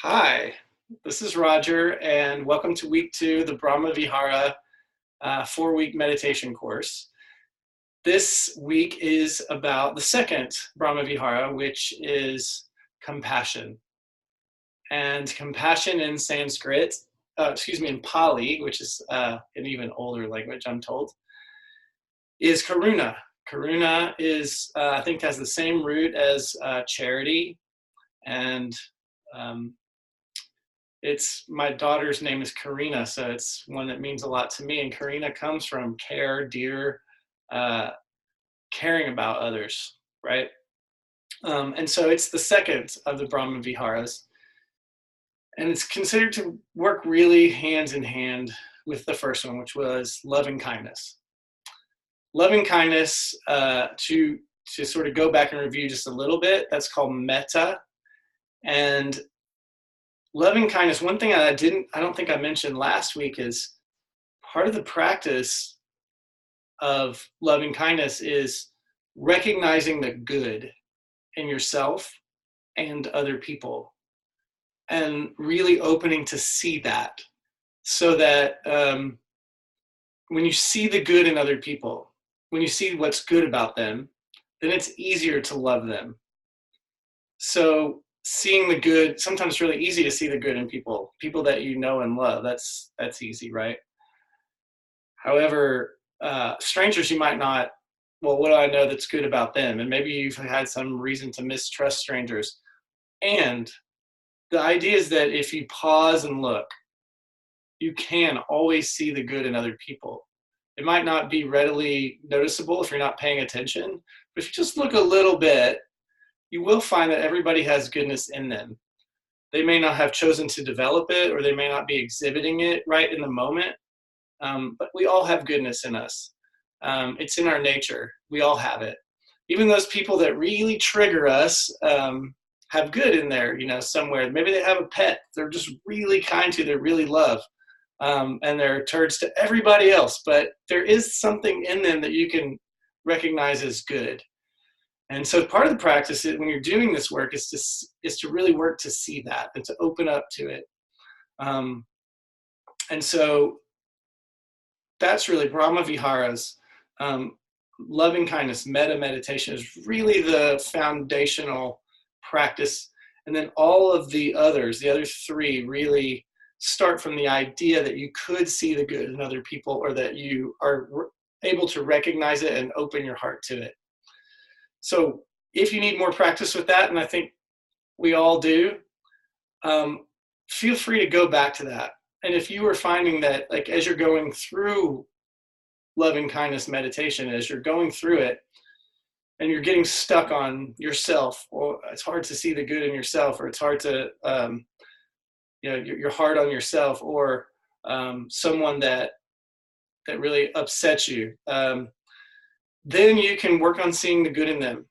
Hi, this is Roger, and welcome to week 2, the Brahma Vihara 4-week meditation course. This week is about the second Brahma Vihara, which is compassion. And compassion in Sanskrit, in Pali, which is an even older language, I'm told, is karuna. Karuna is, I think, has the same root as charity, and it's my daughter's name is Karina, so it's one that means a lot to me. And Karina comes from care, dear, caring about others, right? And so it's the second of the Brahma Viharas, and it's considered to work really hand in hand with the first one, which was loving kindness. Loving kindness, to sort of go back and review just a little bit, that's called metta. And loving kindness, one thing I don't think I mentioned last week is part of the practice of loving kindness is recognizing the good in yourself and other people and really opening to see that, so that when you see the good in other people, when you see what's good about them, then it's easier to love them. So seeing the good, sometimes it's really easy to see the good in people that you know and love. That's easy, right? However, strangers you might not, well, what do I know that's good about them? And maybe you've had some reason to mistrust strangers. And the idea is that if you pause and look, you can always see the good in other people. It might not be readily noticeable if you're not paying attention, but if you just look a little bit, you will find that everybody has goodness in them. They may not have chosen to develop it, or they may not be exhibiting it right in the moment, but we all have goodness in us. It's in our nature. We all have it. Even those people that really trigger us have good in there, somewhere. Maybe they have a pet they're just really kind to, they really love, and they're turds to everybody else, but there is something in them that you can recognize as good. And so part of the practice when you're doing this work is to really work to see that and to open up to it. And so that's really Brahma Viharas. Loving kindness, metta meditation is really the foundational practice. And then all of the other 3, really start from the idea that you could see the good in other people, or that you are able to recognize it and open your heart to it. So if you need more practice with that, and I think we all do, feel free to go back to that. And if you are finding that, like, as you're going through loving kindness meditation, as you're going through it and you're getting stuck on yourself, or it's hard to see the good in yourself, or it's hard to, you're hard on yourself, or someone that really upsets you, then you can work on seeing the good in them.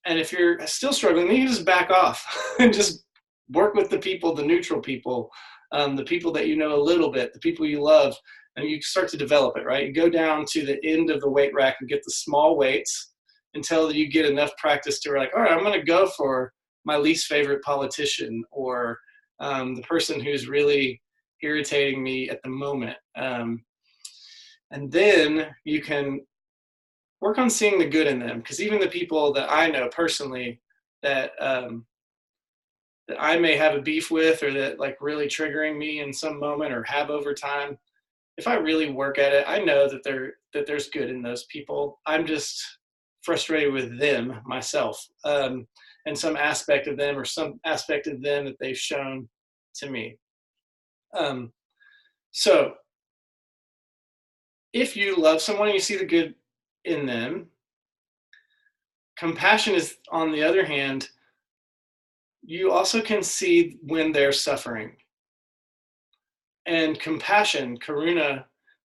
And if you're still struggling, then you just back off and just work with the people, the neutral people, the people that you know a little bit, the people you love, and you start to develop it, right? You go down to the end of the weight rack and get the small weights until you get enough practice to, like, all right, I'm going to go for my least favorite politician, or the person who's really irritating me at the moment. And then you can work on seeing the good in them, because even the people that I know personally that that I may have a beef with, or that, like, really triggering me in some moment, or have over time, if I really work at it, I know that there's good in those people. I'm just frustrated with them myself, and some aspect of them, or some aspect of them that they've shown to me. So if you love someone and you see the good in them, compassion is, on the other hand, you also can see when they're suffering. And compassion, karuna,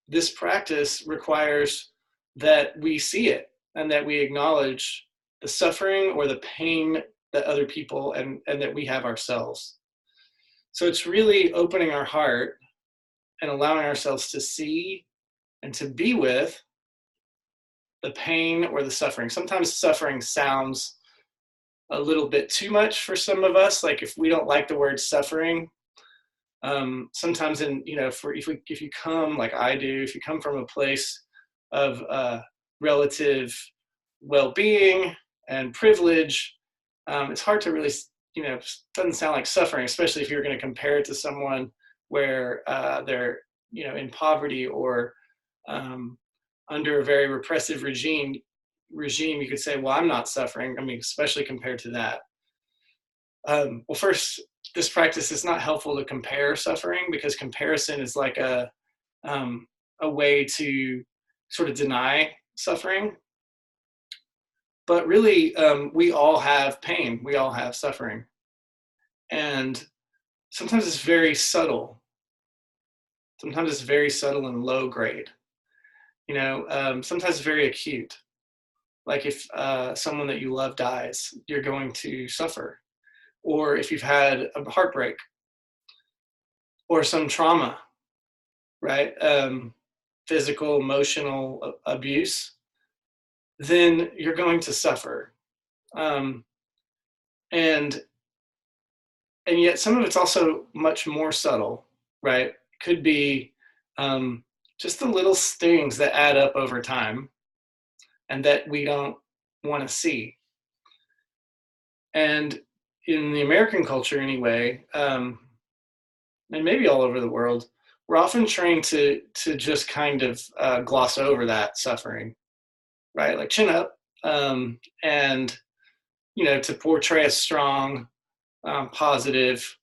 this practice requires that we see it and that we acknowledge the suffering or the pain that other people and that we have ourselves. So it's really opening our heart and allowing ourselves to see and to be with the pain or the suffering. Sometimes suffering sounds a little bit too much for some of us. Like if we don't like the word suffering, sometimes if you come like I do, if you come from a place of relative well-being and privilege, it's hard to really, doesn't sound like suffering, especially if you're going to compare it to someone where they're, in poverty or under a very repressive regime. You could say, well, I'm not suffering. I mean, especially compared to that. Well, first, this practice is not helpful to compare suffering, because comparison is like a way to sort of deny suffering. But really, we all have pain. We all have suffering. And sometimes it's very subtle. Sometimes it's very subtle and low grade. Sometimes it's very acute. Like if someone that you love dies, you're going to suffer. Or if you've had a heartbreak or some trauma, right? Physical, emotional abuse, then you're going to suffer. And yet some of it's also much more subtle, right? Could be just the little stings that add up over time and that we don't want to see. And in the American culture anyway, and maybe all over the world, we're often trained to just kind of gloss over that suffering, right? Like chin up, and to portray a strong, positive,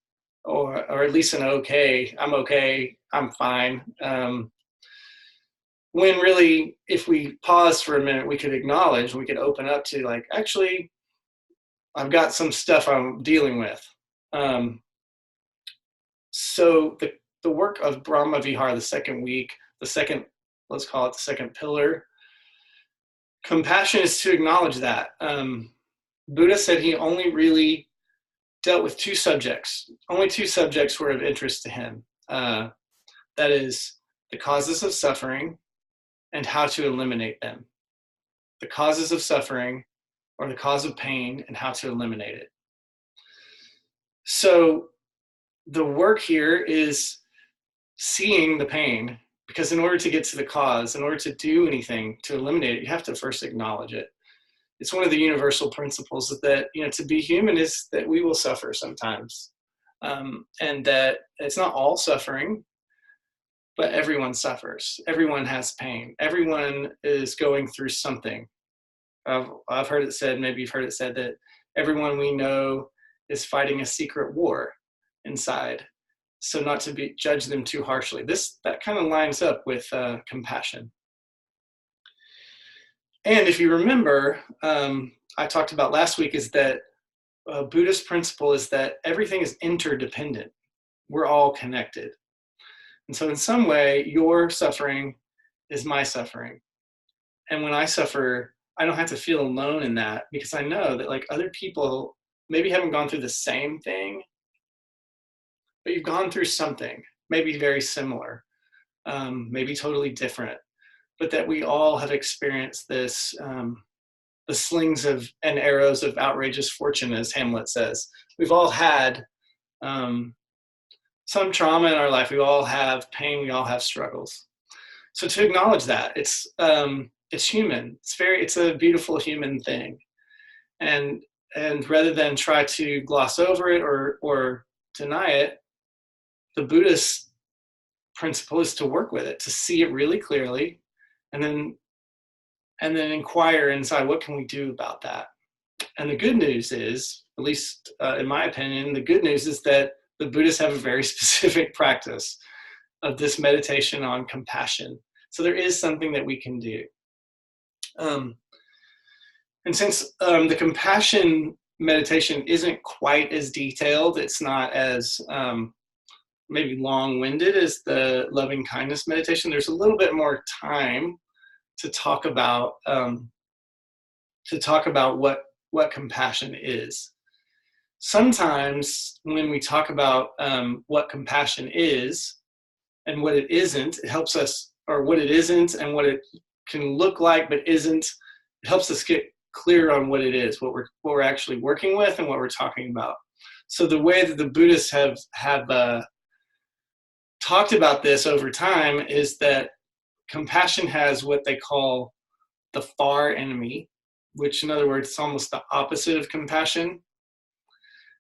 or at least an okay, I'm fine. When really, if we pause for a minute, we could acknowledge, we could open up to like, actually, I've got some stuff I'm dealing with. So the work of Brahma Vihara, the second week, let's call it the second pillar, compassion, is to acknowledge that. Buddha said he only really dealt with two subjects. Only two subjects were of interest to him. That is the causes of suffering and how to eliminate them. The causes of suffering, or the cause of pain, and how to eliminate it. So the work here is seeing the pain, because in order to get to the cause, in order to do anything to eliminate it, you have to first acknowledge it. It's one of the universal principles that, to be human is that we will suffer sometimes. And that it's not all suffering, but everyone suffers. Everyone has pain. Everyone is going through something. I've heard it said, maybe you've heard it said, that everyone we know is fighting a secret war inside. So not to judge them too harshly. That kind of lines up with compassion. And if you remember, I talked about last week, is that Buddhist principle is that everything is interdependent. We're all connected. And so in some way, your suffering is my suffering. And when I suffer, I don't have to feel alone in that, because I know that like other people maybe haven't gone through the same thing, but you've gone through something, maybe very similar, maybe totally different, but that we all have experienced this, the slings and arrows of outrageous fortune, as Hamlet says. We've all had some trauma in our life. We all have pain. We all have struggles. So to acknowledge that, it's human. It's a beautiful human thing. And rather than try to gloss over it or deny it, the Buddhist principle is to work with it, to see it really clearly, and then inquire inside, what can we do about that? And the good news is, at least in my opinion, the good news is that the Buddhists have a very specific practice of this meditation on compassion. So there is something that we can do. And since the compassion meditation isn't quite as detailed, it's not as maybe long-winded as the loving kindness meditation, there's a little bit more time to talk about what compassion is. Sometimes when we talk about what compassion is and what it isn't, it helps us, or what it isn't and what it can look like but isn't, it helps us get clear on what it is, what we're actually working with and what we're talking about. So the way that the Buddhists have talked about this over time is that compassion has what they call the far enemy, which in other words, it's almost the opposite of compassion.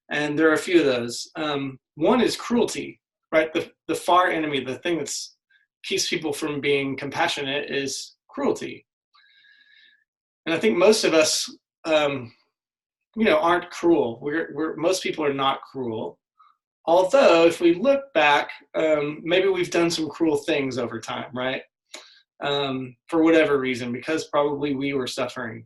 And there are a few of those. One is cruelty, right? The far enemy, the thing that keeps people from being compassionate is cruelty. And I think most of us, aren't cruel. Most people are not cruel. Although, if we look back, maybe we've done some cruel things over time, right? For whatever reason, because probably we were suffering.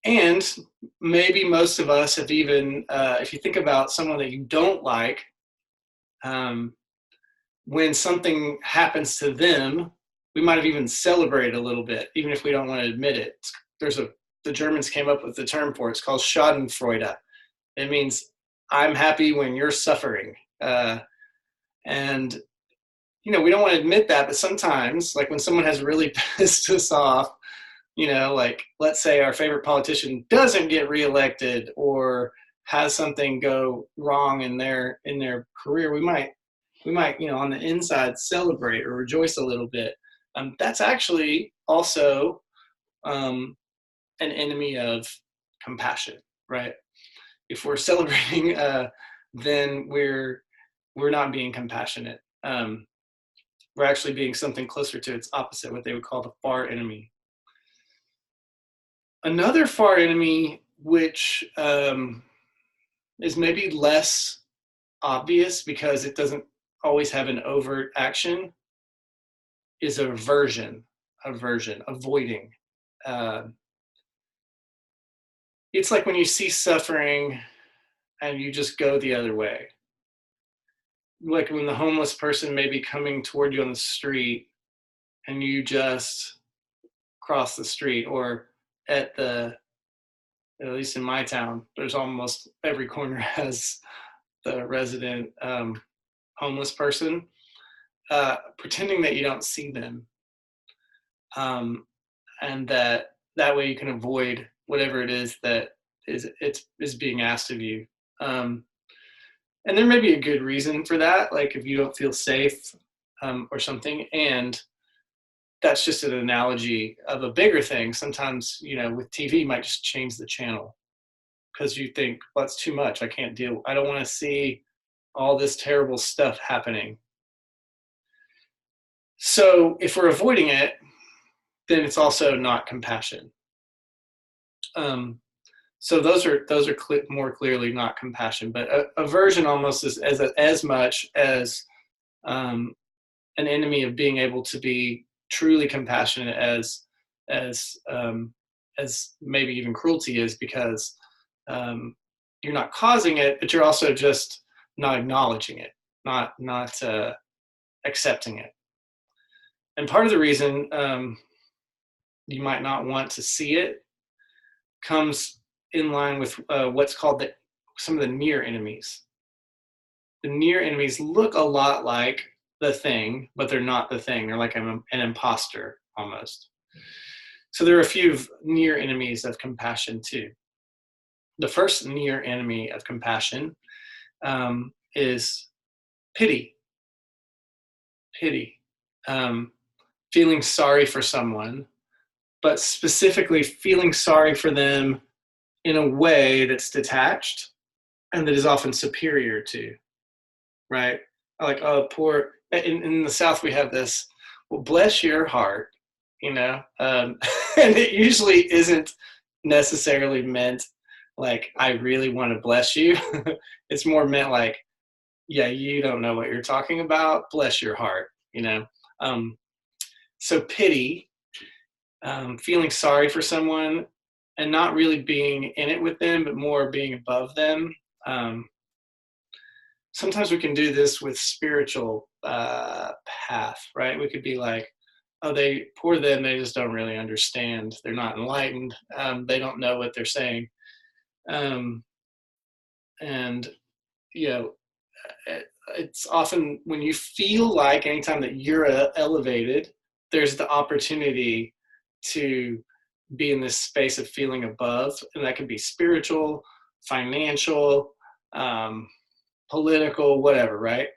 And maybe most of us have even, if you think about someone that you don't like, when something happens to them, we might have even celebrated a little bit, even if we don't want to admit it. The Germans came up with the term for it. It's called Schadenfreude. It means I'm happy when you're suffering. And we don't want to admit that, but sometimes, like when someone has really pissed us off, like let's say our favorite politician doesn't get reelected or has something go wrong in their career, we might, on the inside celebrate or rejoice a little bit. That's actually also an enemy of compassion, right? If we're celebrating, then we're not being compassionate. We're actually being something closer to its opposite, what they would call the far enemy. Another far enemy, which is maybe less obvious because it doesn't always have an overt action, is aversion, avoiding. It's like when you see suffering and you just go the other way. Like when the homeless person may be coming toward you on the street and you just cross the street, or at least in my town, there's almost every corner has the resident homeless person, pretending that you don't see them. And that way you can avoid whatever it is that is being asked of you. And there may be a good reason for that, like if you don't feel safe or something. And that's just an analogy of a bigger thing. Sometimes, with TV, you might just change the channel because you think, well, it's too much. I don't want to see all this terrible stuff happening. So if we're avoiding it, then it's also not compassion. So those are more clearly not compassion, but aversion almost is as much as an enemy of being able to be truly compassionate as maybe even cruelty is, because you're not causing it, but you're also just not acknowledging it, not accepting it. And part of the reason you might not want to see it comes in line with what's called some of the near enemies. The near enemies look a lot like the thing, but they're not the thing. They're like an imposter almost. So there are a few near enemies of compassion too. The first near enemy of compassion is pity. Pity. Feeling sorry for someone, but specifically feeling sorry for them in a way that's detached and that is often superior to, right? Like, oh, poor, in the South we have this, well, bless your heart, and it usually isn't necessarily meant like, I really want to bless you. It's more meant like, yeah, you don't know what you're talking about, bless your heart, So pity, feeling sorry for someone and not really being in it with them, but more being above them. Sometimes we can do this with spiritual path, right? We could be like, oh, poor them, they just don't really understand. They're not enlightened. They don't know what they're saying. And, it's often when you feel like anytime that you're elevated, there's the opportunity to be in this space of feeling above, and that can be spiritual, financial, political, whatever, right?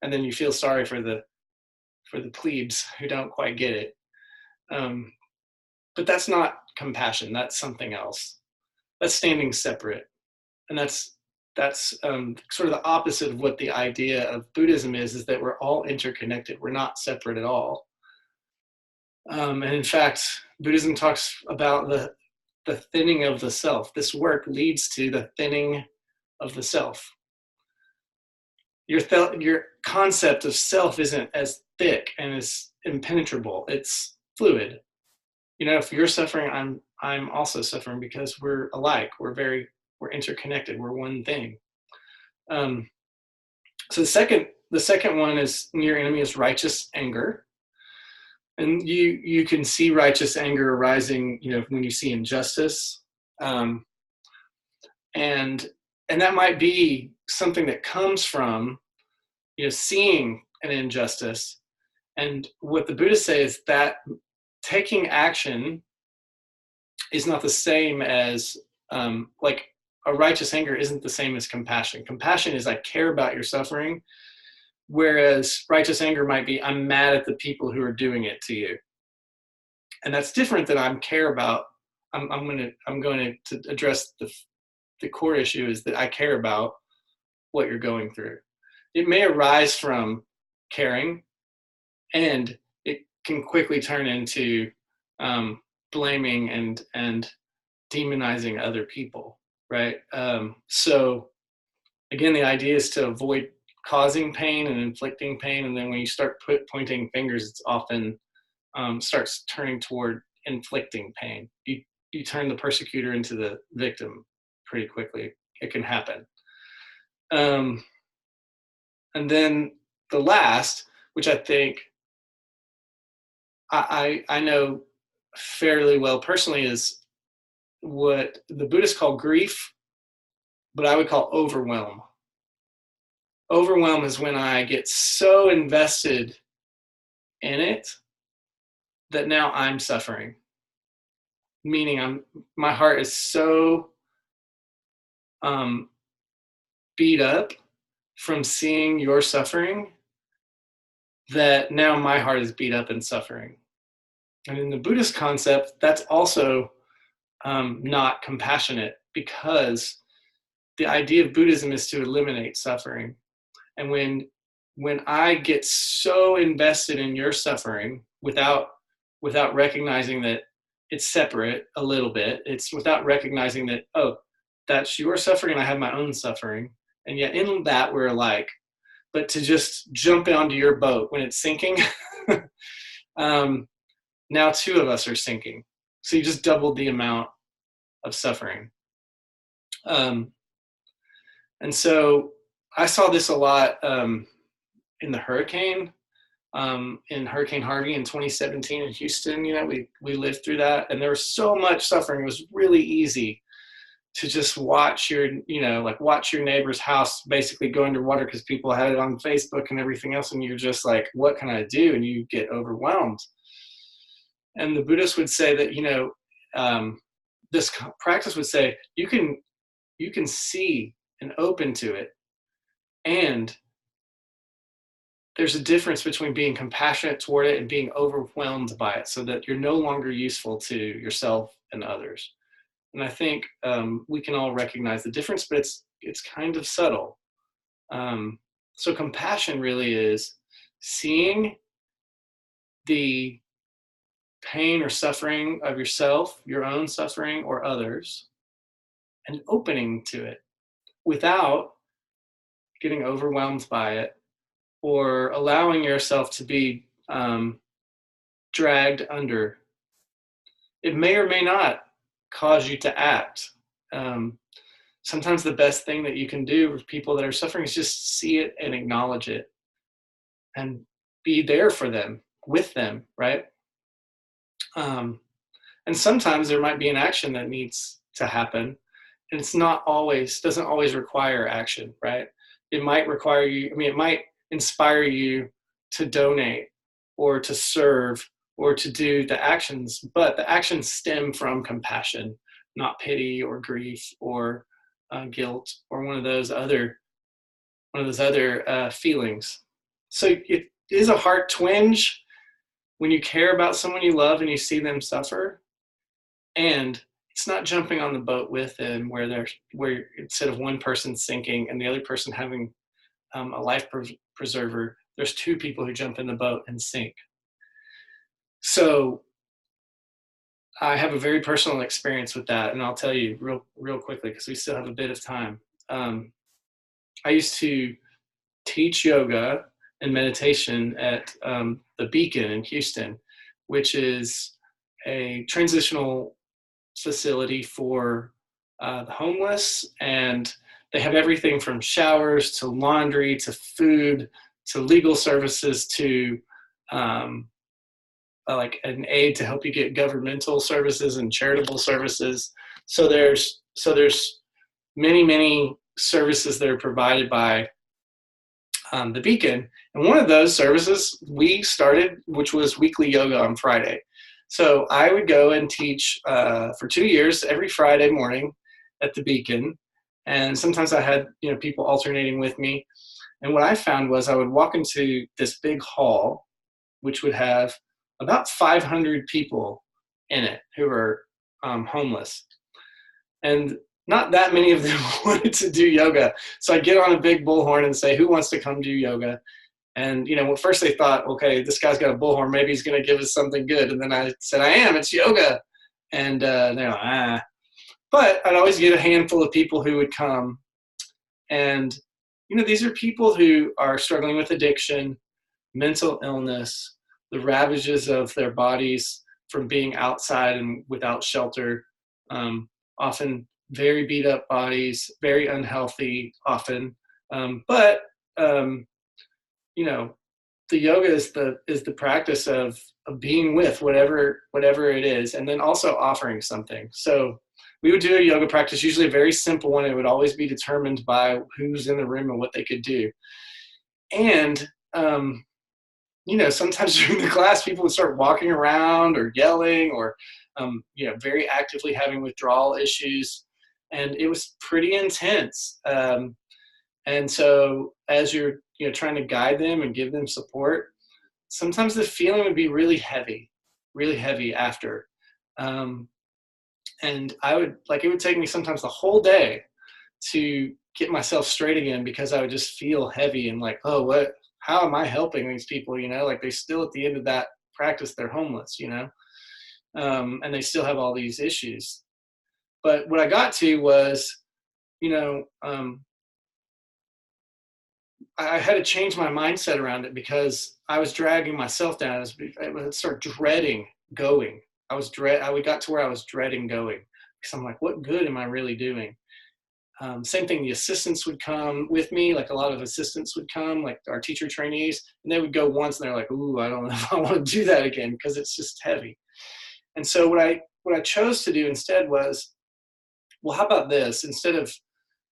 And then you feel sorry for the plebes who don't quite get it. But that's not compassion. That's something else. That's standing separate, and that's sort of the opposite of what the idea of Buddhism is that we're all interconnected. We're not separate at all. And in fact, Buddhism talks about the thinning of the self. This work leads to the thinning of the self. Your concept of self isn't as thick and as impenetrable. It's fluid. You know, if you're suffering, I'm also suffering, because we're alike. We're interconnected. We're one thing. So the second one is, your enemy is righteous anger. And you can see righteous anger arising, you know, when you see injustice. And that might be something that comes from, you know, seeing an injustice. And what the Buddhists say is that taking action is not the same as, like, a righteous anger isn't the same as compassion. Compassion is, I care about your suffering, whereas righteous anger might be, I'm mad at the people who are doing it to you. And that's different than I'm going to address the core issue is that I care about what you're going through. It may arise from caring, and it can quickly turn into blaming and demonizing other people, right? So again, the idea is to avoid causing pain and inflicting pain, and then when you start pointing fingers, it's often starts turning toward inflicting pain. You turn the persecutor into the victim pretty quickly. It can happen. And then the last, which I think I know fairly well personally, is what the Buddhists call grief, but I would call overwhelm. Overwhelm is when I get so invested in it that now I'm suffering. Meaning my heart is so beat up from seeing your suffering that now my heart is beat up and suffering. And in the Buddhist concept, that's also not compassionate, because the idea of Buddhism is to eliminate suffering. And when I get so invested in your suffering without recognizing that it's separate a little bit, it's without recognizing that, oh, that's your suffering and I have my own suffering, and yet in that we're alike. But to just jump onto your boat when it's sinking, now two of us are sinking. So you just doubled the amount of suffering. And so I saw this a lot in the hurricane, in Hurricane Harvey in 2017 in Houston. You know, we lived through that, and there was so much suffering. It was really easy to just watch your neighbor's house basically go underwater because people had it on Facebook and everything else, and you're just like, what can I do? And you get overwhelmed. And the Buddhists would say that, you know, this practice would say you can see and open to it, and there's a difference between being compassionate toward it and being overwhelmed by it, so that you're no longer useful to yourself and others. And I think we can all recognize the difference, but it's kind of subtle. So compassion really is seeing the pain or suffering of yourself, your own suffering or others, and opening to it without getting overwhelmed by it or allowing yourself to be dragged under. It may or may not cause you to act. Sometimes the best thing that you can do with people that are suffering is just see it and acknowledge it and be there for them, with them, right? And sometimes there might be an action that needs to happen, and doesn't always require action, right? It might require you, it might inspire you to donate or to serve or to do the actions, but the actions stem from compassion, not pity or grief or guilt or one of those other feelings. So it is a heart twinge when you care about someone you love and you see them suffer, and it's not jumping on the boat with them where instead of one person sinking and the other person having a life preserver, there's two people who jump in the boat and sink. So I have a very personal experience with that, and I'll tell you real quickly because we still have a bit of time. I used to teach yoga and meditation at the Beacon in Houston, which is a transitional facility for the homeless, and they have everything from showers to laundry to food to legal services to like an aid to help you get governmental services and charitable services. So there's many services that are provided by the Beacon. And one of those services we started, which was weekly yoga on Friday. So I would go and teach for 2 years every Friday morning at the Beacon. And sometimes I had people alternating with me. And what I found was I would walk into this big hall, which would have about 500 people in it who were homeless. And not that many of them wanted to do yoga. So I'd get on a big bullhorn and say, who wants to come do yoga? And, at first they thought, okay, this guy's got a bullhorn. Maybe he's going to give us something good. And then I said, I am. It's yoga. And they're like, ah. But I'd always get a handful of people who would come. And, these are people who are struggling with addiction, mental illness, the ravages of their bodies from being outside and without shelter, often very beat up bodies, very unhealthy often. But the yoga is the practice of being with whatever it is, and then also offering something. So we would do a yoga practice, usually a very simple one. It would always be determined by who's in the room and what they could do. And sometimes during the class, people would start walking around or yelling or very actively having withdrawal issues, and it was pretty intense. And so as you're trying to guide them and give them support, sometimes the feeling would be really heavy after. And it would take me sometimes the whole day to get myself straight again, because I would just feel heavy and like, oh, how am I helping these people? Like they still at the end of that practice, they're homeless, and they still have all these issues. But what I got to was, I had to change my mindset around it, because I was dragging myself down. I would start dreading going. I got to where I was dreading going, because I'm like, what good am I really doing? Same thing, the assistants would come with me. Like a lot of assistants would come, like our teacher trainees, and they would go once and they're like, ooh, I don't know if I want to do that again, because it's just heavy. And so what I chose to do instead was, well, how about this? Instead of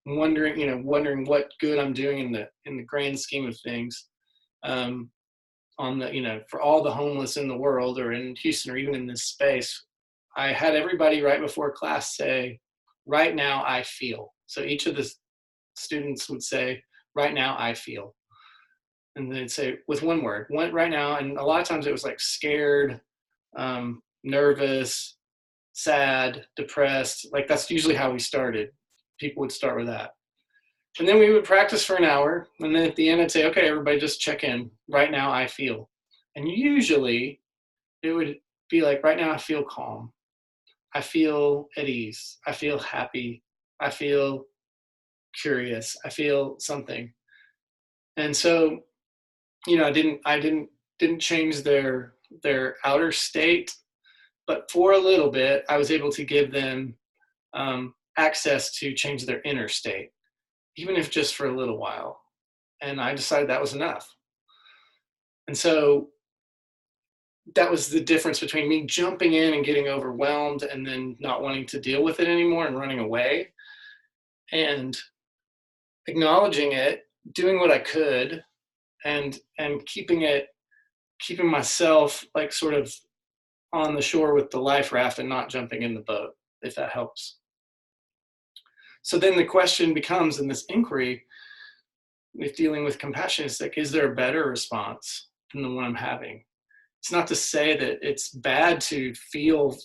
wondering what good I'm doing in the grand scheme of things, for all the homeless in the world or in Houston or even in this space, I had everybody right before class say, right now I feel. So each of the students would say, right now I feel. And they'd say with one word, right now. And a lot of times it was like scared, nervous, sad, depressed. Like that's usually how we started. People would start with that. And then we would practice for an hour. And then at the end I'd say, okay, everybody just check in. Right now I feel. And usually it would be like, right now I feel calm. I feel at ease. I feel happy. I feel curious. I feel something. And so, I didn't change their outer state, but for a little bit, I was able to give them access to change their inner state, even if just for a little while. And I decided that was enough. And so that was the difference between me jumping in and getting overwhelmed and then not wanting to deal with it anymore and running away, and acknowledging it, doing what I could, and keeping myself like sort of on the shore with the life raft and not jumping in the boat, if that helps. So then the question becomes in this inquiry, with dealing with compassion, is like, is there a better response than the one I'm having? It's not to say that it's bad to feel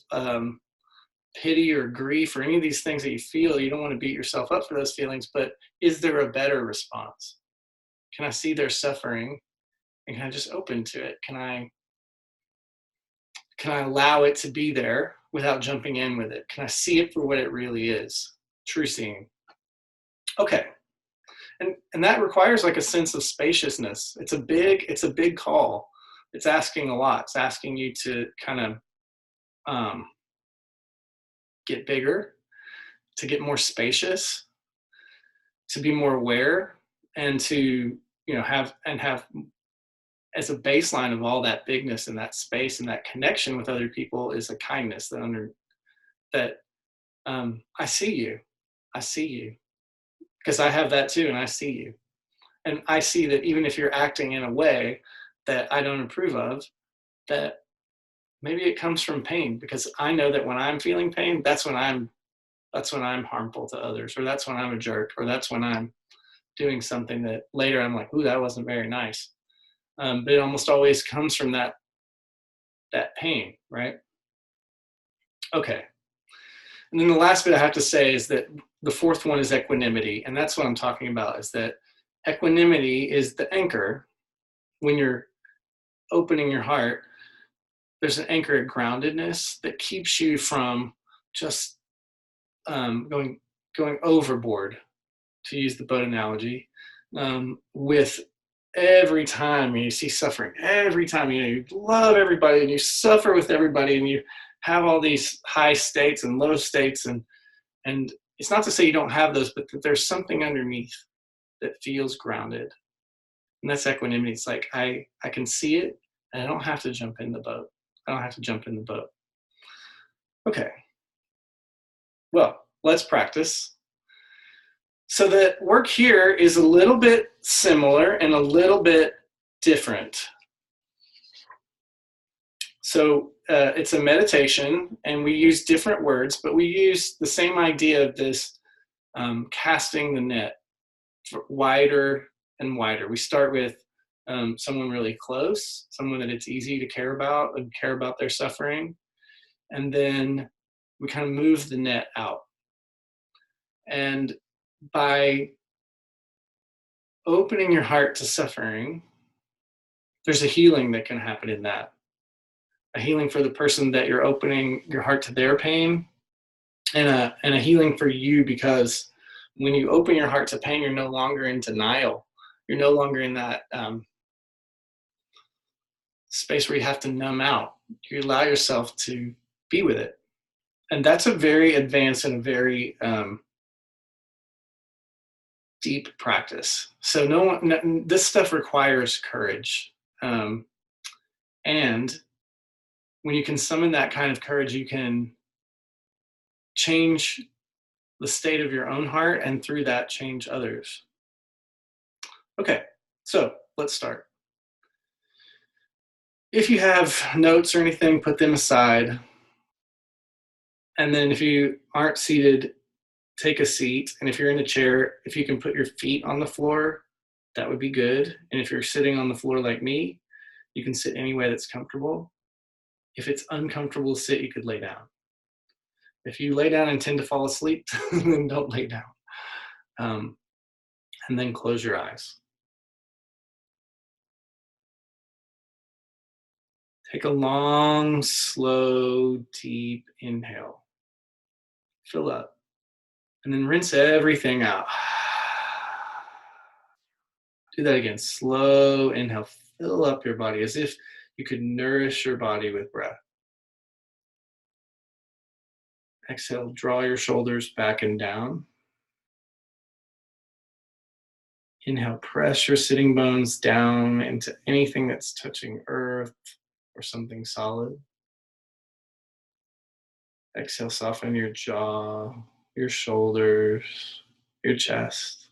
pity or grief or any of these things that you feel. You don't want to beat yourself up for those feelings, but is there a better response? Can I see their suffering and can I just open to it? Can I allow it to be there without jumping in with it? Can I see it for what it really is? True seeing. Okay. And that requires like a sense of spaciousness. It's a big call. It's asking a lot. It's asking you to kind of get bigger, to get more spacious, to be more aware, and to have as a baseline of all that bigness and that space and that connection with other people is a kindness that I see you because I have that too, and I see you, and I see that even if you're acting in a way that I don't approve of, that maybe it comes from pain, because I know that when I'm feeling pain, that's when I'm harmful to others, or that's when I'm a jerk, or that's when I'm doing something that later I'm like, ooh, that wasn't very nice. But it almost always comes from that pain, right? Okay. And then the last bit I have to say is that the fourth one is equanimity. And that's what I'm talking about, is that equanimity is the anchor. When you're opening your heart, there's an anchor at groundedness that keeps you from just going overboard, to use the boat analogy, with every time you see suffering, every time you love everybody and you suffer with everybody and you have all these high states and low states, and it's not to say you don't have those, but that there's something underneath that feels grounded, and that's equanimity. It's like I can see it, and I don't have to jump in the boat. I don't have to jump in the boat. Okay. Well, let's practice. So the work here is a little bit similar and a little bit different. So it's a meditation, and we use different words, but we use the same idea of this casting the net wider and wider. We start with someone really close, someone that it's easy to care about and care about their suffering, and then we kind of move the net out. And by opening your heart to suffering, there's a healing that can happen in that. A healing for the person that you're opening your heart to their pain, and a healing for you, because when you open your heart to pain, you're no longer in denial. You're no longer in that space where you have to numb out. You allow yourself to be with it. And that's a very advanced and a very deep practice. So this stuff requires courage. And when you can summon that kind of courage, you can change the state of your own heart, and through that change others. Okay, so let's start. If you have notes or anything, put them aside. And then if you aren't seated, take a seat. And if you're in a chair, if you can put your feet on the floor, that would be good. And if you're sitting on the floor like me, you can sit any way that's comfortable. If it's uncomfortable to sit, you could lay down. If you lay down and tend to fall asleep, then don't lay down. And then close your eyes. Take a long, slow, deep inhale. Fill up. And then rinse everything out. Do that again. Slow inhale. Fill up your body as if you could nourish your body with breath. Exhale, draw your shoulders back and down. Inhale, press your sitting bones down into anything that's touching earth or something solid. Exhale, soften your jaw, your shoulders, your chest.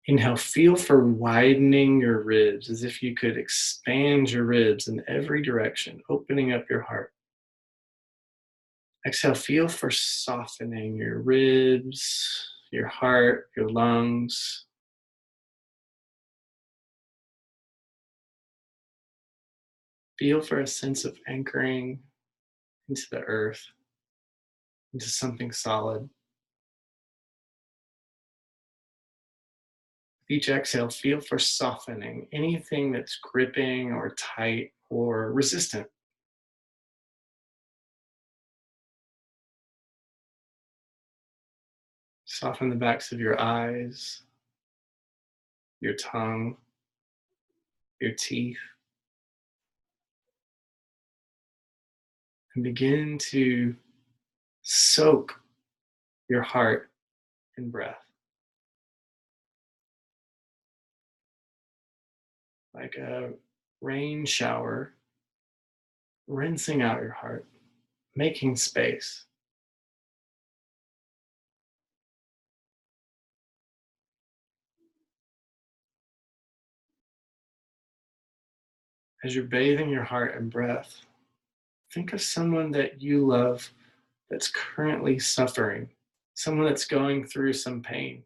Inhale, feel for widening your ribs as if you could expand your ribs in every direction, opening up your heart. Exhale, feel for softening your ribs, your heart, your lungs. Feel for a sense of anchoring into the earth, into something solid. With each exhale, feel for softening anything that's gripping or tight or resistant. Soften the backs of your eyes, your tongue, your teeth, and begin to soak your heart in breath like a rain shower, rinsing out your heart, making space. As you're bathing your heart in breath, think of someone that you love that's currently suffering, someone that's going through some pain.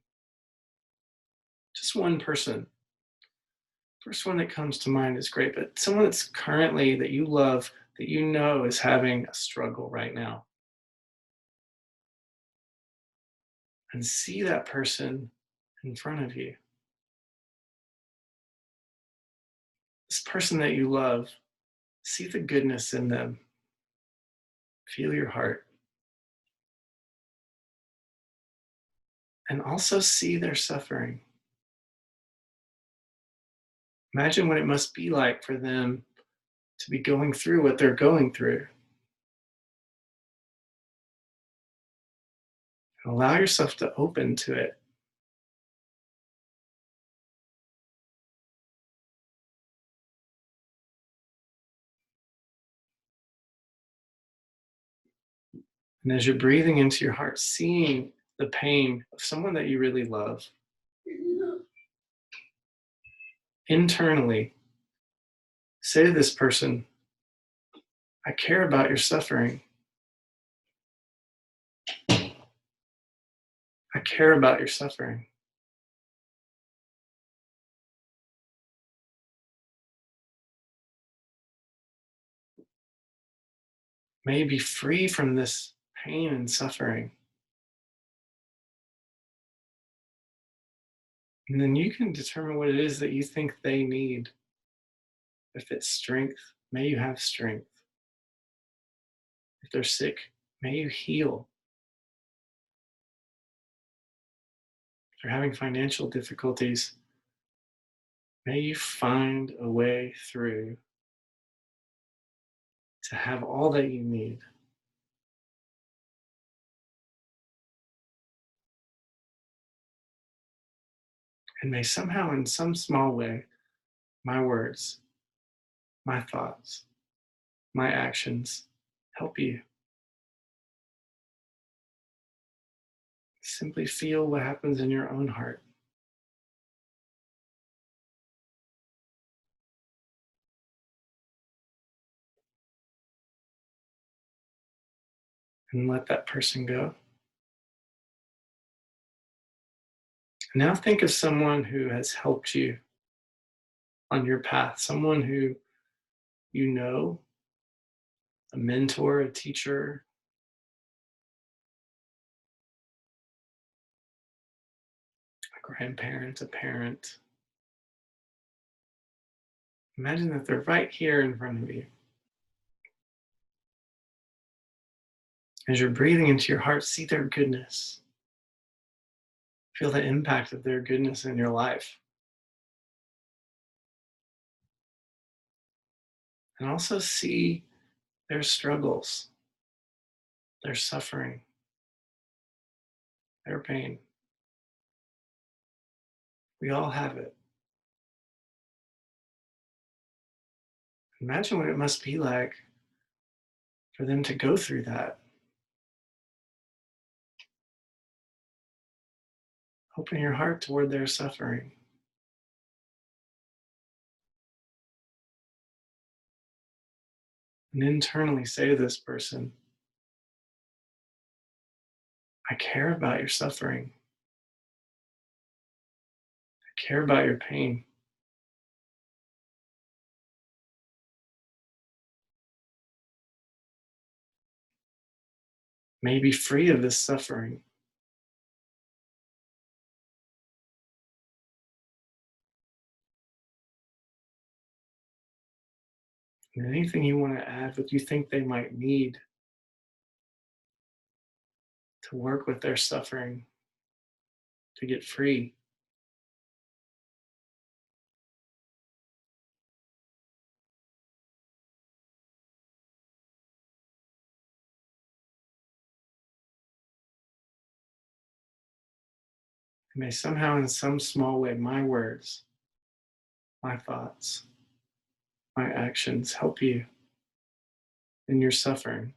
Just one person. First one that comes to mind is great, but someone that's currently that you love, that you know is having a struggle right now. And see that person in front of you. This person that you love, see the goodness in them. Feel your heart. And also see their suffering. Imagine what it must be like for them to be going through what they're going through. And allow yourself to open to it. And as you're breathing into your heart, seeing the pain of someone that you really love, internally, say to this person, I care about your suffering. I care about your suffering. May you be free from this pain and suffering. And then you can determine what it is that you think they need. If it's strength, may you have strength. If they're sick, may you heal. If they're having financial difficulties, may you find a way through to have all that you need. And may somehow, in some small way, my words, my thoughts, my actions help you. Simply feel what happens in your own heart and let that person go. Now think of someone who has helped you on your path, someone who you know, a mentor, a teacher, a grandparent, a parent. Imagine that they're right here in front of you. As you're breathing into your heart, see their goodness. Feel the impact of their goodness in your life. And also see their struggles, their suffering, their pain. We all have it. Imagine what it must be like for them to go through that. Open your heart toward their suffering. And internally say to this person, I care about your suffering. I care about your pain. May you be free of this suffering. And anything you want to add, what you think they might need to work with their suffering, to get free. And may somehow, in some small way, my words, my thoughts, my actions help you in your suffering.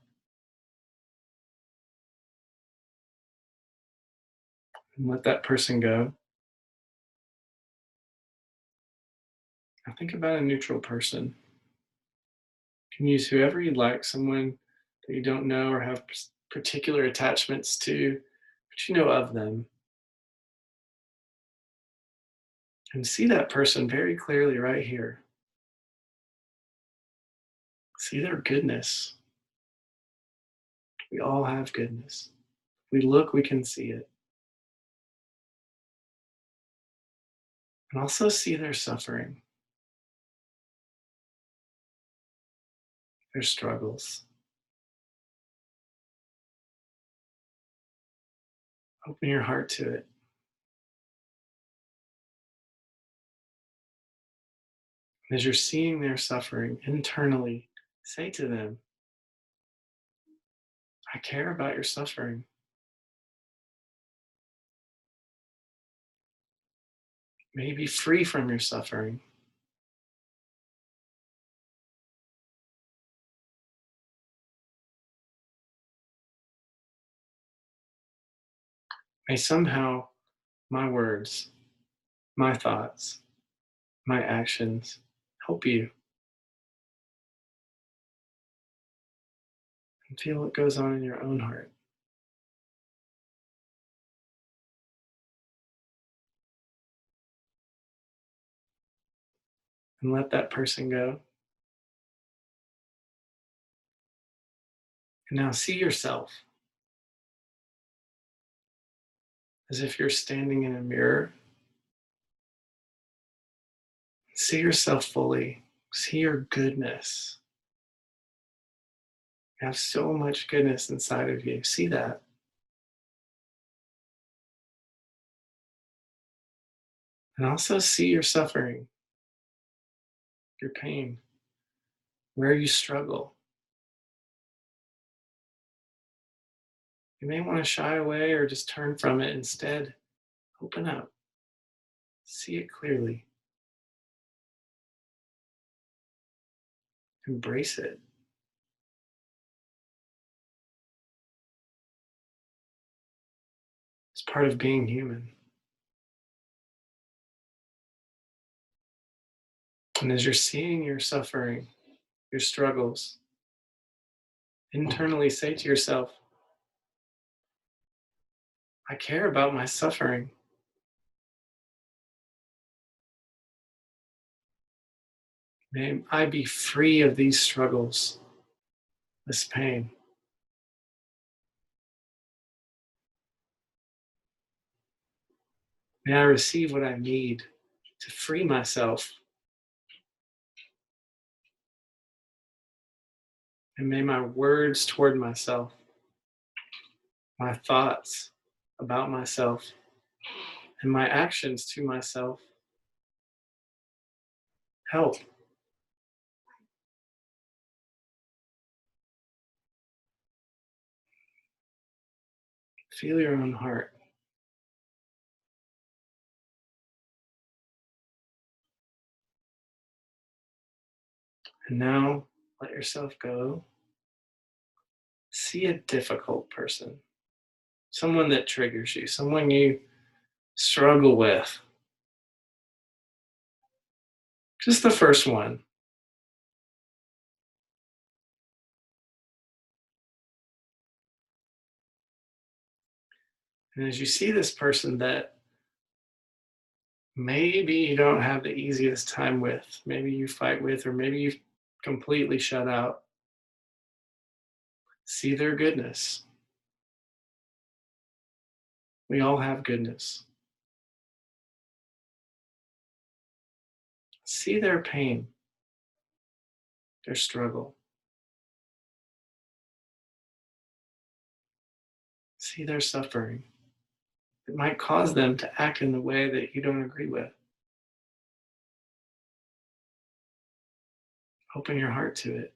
And let that person go. Now think about a neutral person. You can use whoever you like, someone that you don't know or have particular attachments to, but you know of them. And see that person very clearly right here. See their goodness. We all have goodness. If we look, we can see it. And also see their suffering, their struggles. Open your heart to it. As you're seeing their suffering internally, say to them, I care about your suffering. May you be free from your suffering. May somehow my words, my thoughts, my actions help you, and feel what goes on in your own heart. And let that person go. And now see yourself as if you're standing in a mirror. See yourself fully. See your goodness. You have so much goodness inside of you. See that. And also see your suffering, your pain, where you struggle. You may want to shy away or just turn from it. Instead, open up. See it clearly. Embrace it. It's part of being human. And as you're seeing your suffering, your struggles, internally say to yourself, I care about my suffering. May I be free of these struggles, this pain. May I receive what I need to free myself. And may my words toward myself, my thoughts about myself, and my actions to myself help. Feel your own heart. And now let yourself go. See a difficult person, someone that triggers you, someone you struggle with? Just the first one. And as you see this person that maybe you don't have the easiest time with, maybe you fight with, or maybe you completely shut out, see their goodness. We all have goodness. See their pain, their struggle. See their suffering. It might cause them to act in the way that you don't agree with. Open your heart to it.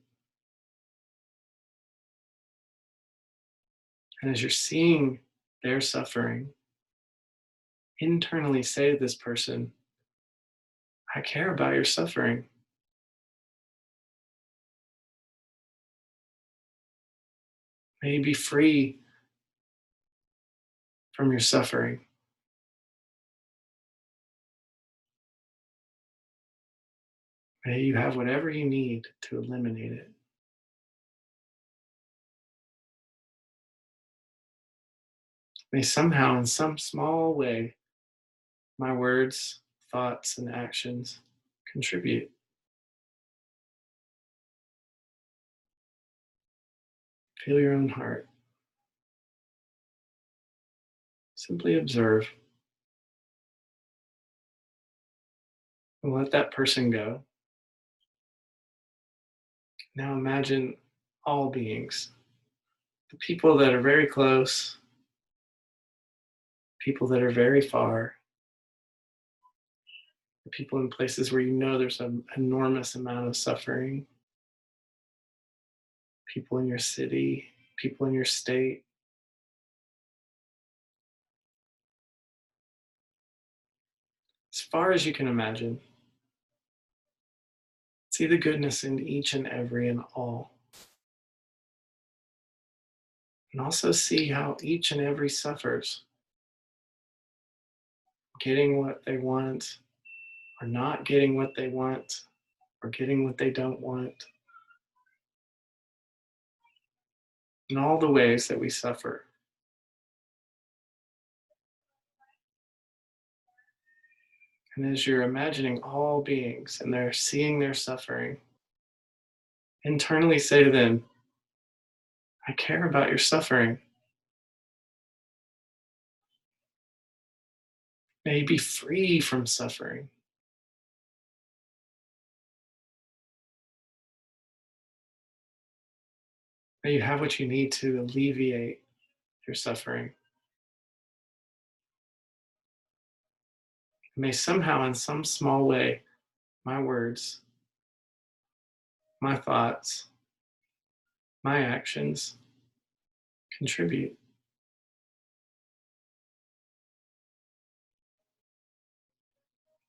And as you're seeing their suffering, internally say to this person, I care about your suffering. May you be free from your suffering. May you have whatever you need to eliminate it. May somehow, in some small way, my words, thoughts, and actions contribute. Feel your own heart. Simply observe and let that person go. Now imagine all beings, the people that are very close, people that are very far, the people in places where you know there's an enormous amount of suffering, people in your city, people in your state. As far as you can imagine, see the goodness in each and every and all. And also see how each and every suffers, getting what they want, or not getting what they want, or getting what they don't want. In all the ways that we suffer. And as you're imagining all beings and they're seeing their suffering, internally say to them, I care about your suffering. May you be free from suffering. May you have what you need to alleviate your suffering. May somehow, in some small way, my words, my thoughts, my actions contribute.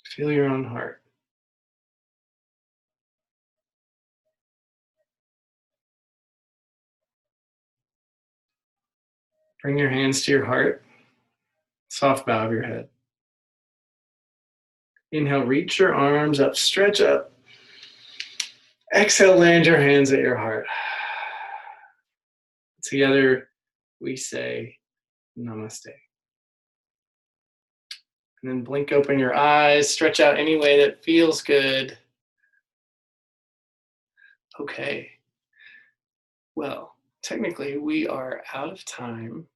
Feel your own heart. Bring your hands to your heart. Soft bow of your head. Inhale, reach your arms up, stretch up. Exhale, land your hands at your heart. Together, we say namaste. And then blink open your eyes, stretch out any way that feels good. Okay. Well, technically, we are out of time.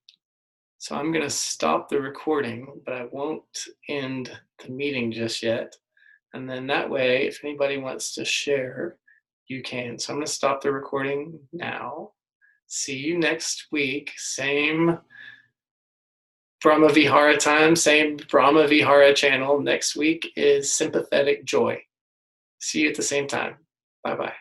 So I'm going to stop the recording, but I won't end the meeting just yet. And then that way, if anybody wants to share, you can. So I'm going to stop the recording now. See you next week. Same Brahma Vihara time, same Brahma Vihara channel. Next week is Sympathetic Joy. See you at the same time. Bye-bye.